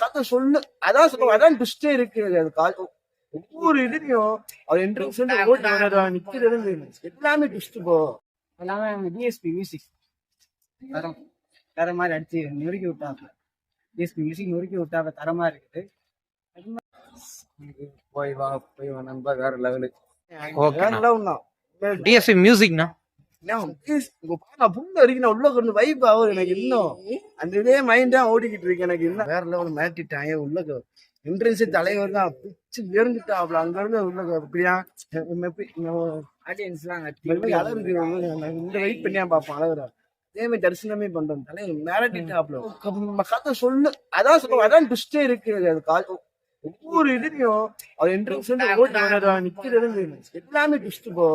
கதை சொல்லு. அதான் சொல்லுவோம். அதான் ட்விஸ்டே இருக்கு. அது ஒவ்வொரு இதுலயும் அவர் என்ட்ரன்ஸ் நிக்கிறது எல்லாமே ட்விஸ்ட் போ. எல்லாமே டிஎஸ்பி மியூசிக் தரம் வேற மாதிரி அடிச்சு நொறுக்கி விட்டாங்க. டிஎஸ்பி மியூசிக் நொறுக்கி விட்டாங்க, தரமா இருக்குது. போய் வா போய் வா நண்பா, வேற லெவலு. ஓகே லெவல் தான் டிஎஸ்பி மியூசிக்னா. புண்ணு வரைக்கும் உள்ள கொண்டு வைப் ஆகும் எனக்கு. இன்னும் அந்த இதே மைண்டா ஓடிக்கிட்டு இருக்கு எனக்கு. இன்னும் வேற லெவல் மாட்டிட்டாங்க. உள்ள என்ட்ரன்ஸ் தலைவர் தான் பிச்சு வேர்ந்துட்டாப்ல. அங்க இருந்து உள்ள அப்படியா ஆடியன்ஸ் எல்லாம் அழகு இந்த வெயிட் பண்ணியா பார்ப்போம். அழகுறா அதே மாதிரி தரிசனமே பண்றோம். தலைவர் மிரட்டிட்டாப்ல. கதை சொல்லு. அதான் சொல்லுவோம். அதான் ட்விஸ்டே இருக்கு. அது ஒவ்வொரு இதுலயும் அவர் என்ட்ரன்ஸ் நிக்கிறது எல்லாமே ட்விஸ்ட் போ.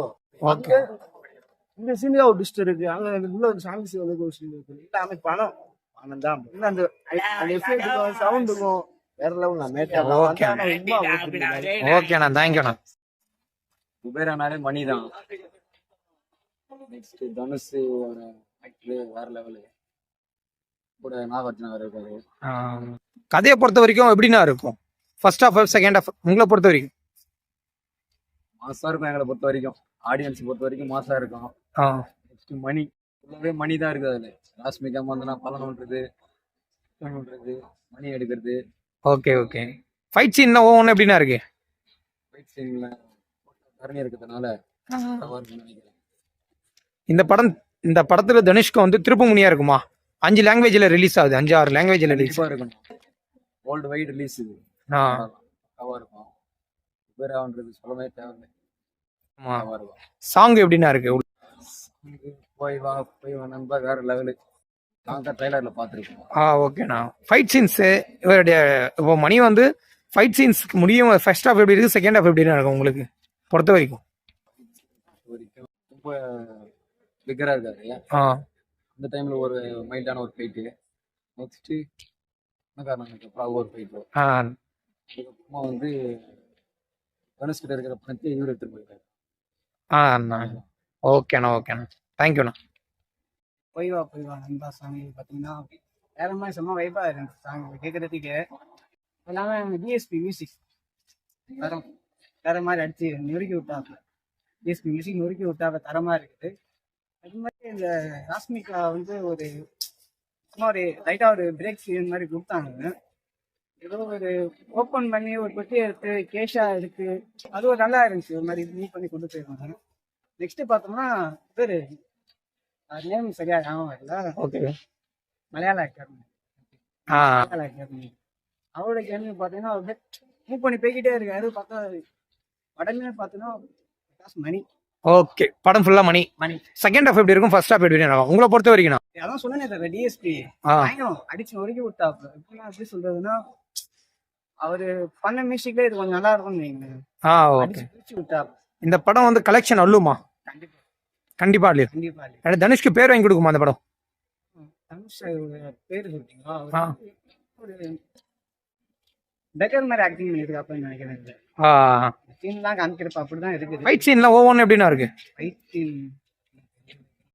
இந்த சீன்ல ஒரு ட்விஸ்ட் இருக்கு. அங்க உள்ள ஒரு சாங்ஸ் வந்து ஒரு சீன் இருக்கு. எல்லாமே பணம் பணம் தான். அந்த சவுண்டுக்கும் வேற லெவல். ஓகேண்ணா தேங்க்யூண்ணா. குபேரானாலே மணி தான். நெக்ஸ்ட் தனுஷ் வேற லெவலு. கூட நாகார்ஜுனா வேற இருக்காரு. கதையை பொறுத்த வரைக்கும் எப்படின்னா இருக்கும்? ஃபர்ஸ்ட் ஹாஃப் செகண்ட் ஹாஃப் உங்களை பொறுத்த வரைக்கும் மாசா இருக்கும். எங்களை பொறுத்த வரைக்கும் ஆடியன்ஸ் பொறுத்த வரைக்கும் மாசா இருக்கும். நெக்ஸ்ட் மணி ஃபுல்லாவே மணி தான் இருக்குது. அதுல ராஸ்மிகா வந்தனா பலன் பண்றது மணி எடுக்கிறது. Okay okay. ஃபைட் சீன்லாம் ஒவ்வொன்று எப்படின்னா இருக்கு? ஃபைட் சீன்ல தரணி இருக்கிறதுனால நினைக்கிறேன். இந்த படத்துல தனுஷ்க்கு வந்து திருப்புமுனியா இருக்குமா? 5 லாங்குவேஜ்ல ரிலீஸ் ஆகுது. 5-6 லாங்குவேஜ்ல ரிலீஸ் இருக்கணும். வேர்ல்டு வைட் ரிலீஸ் இது இருக்கும். குபேரான்றது சொல்லவே தேவையில்லை. சாங் எப்படின்னா இருக்கு? போய் வா போய் வா நண்பா, வேற லெவலு. நாங்க ட்ரைலர்ல பாத்துருக்கோம். ஓகேண்ணா. ஃபைட் சீன்ஸ் இவருடைய இப்போ மணி வந்து ஃபைட் சீன்ஸ் முடியும். ஃபர்ஸ்ட் ஹாஃப் எப்படி இருக்கு, செகண்ட் ஹாஃப் எப்படின்னா இருக்கும் உங்களுக்கு பொறுத்த வரைக்கும்? ரொம்ப பிகரா இருக்காரு. அந்த டைம்ல ஒரு மைல்டான ஒரு ஃபைட்டு. நெக்ஸ்ட் என்ன காரணம் ஒரு ஃபைட்டு. அதுக்கப்புறமா வந்து தனுஷ் கிட்ட இருக்கிற பணத்தை இவர் எடுத்துட்டு போயிருக்காரு. ஓகேண்ணா ஓகேண்ணா தேங்க்யூண்ணா. போய் வா நண்பா சாங் பார்த்தீங்கன்னா வேற மாதிரி செம்ம வைப்பா இருந்துச்சு. சாங் கேட்கறதுக்கு எல்லாமே டிஎஸ்பி மியூசிக் தரம் வேற மாதிரி அடிச்சு நொறுக்கி விட்டாங்க. டிஎஸ்பி மியூசிக் நொறுக்கி விட்டாங்க, தரமா இருக்குது. அது மாதிரி இந்த ராஸ்மிகா வந்து ஒரு சும்மா ஒரு லைட்டா ஒரு பிரேக் சீன் மாதிரி கொடுத்தாங்க. ஏதோ ஒரு ஓப்பன் பண்ணி ஒரு பெட்டி எடுத்து கேஷா எடுத்து அது ஒரு நல்லா இருந்துச்சு. ஒரு மாதிரி மூவ் பண்ணி கொண்டு போயிருக்காங்க. நெக்ஸ்ட் பார்த்தோம்னா பேரு நேம் சரியா ஞாபகம் வரல. ஓகே. மலையாள ஆக்டர் அவரோட கேள்வி பார்த்தீங்கன்னா மூவ் பண்ணி போய்கிட்டே இருக்காரு. பார்த்தா உடனே பார்த்தோன்னா மணி. ஓகே. படம் ஃபுல்லா மணி. செகண்ட் ஹாஃப் எப்படி இருக்கும், ஃபர்ஸ்ட் ஹாஃப் எப்படி இருக்கும் உங்களை பொறுத்த வரைக்கும்? அதான் சொன்னேன் சார், டிஎஸ்பி அடிச்சு நொறுக்கி விட்டாப்ல. எப்படி சொல்றதுன்னா அவரு பண்ண மியூசிக்ல இது கொஞ்சம் நல்லா இருக்கும்னு விட்டாப்ல. இந்த படம் வந்து கலெக்ஷன் அல்லுமா? கண்டிப்பா இல்லையா? கண்டிப்பா. தனுஷ்க்கு பேர் வாங்கி கொடுக்குமா அந்த படம்? தனுஷ் பேரு சொல்றீங்களா? ஒரு பெட்டர் மாதிரி ஆக்டிங் பண்ணிருக்காப்லன்னு நினைக்கிறேன். சீன்லாம் காமிக்கிறப்ப அப்படிதான் இருக்குது. ஃபைட் சீன்லாம் ஒவ்வொன்றும் எப்படின்னா இருக்கு? Fight scene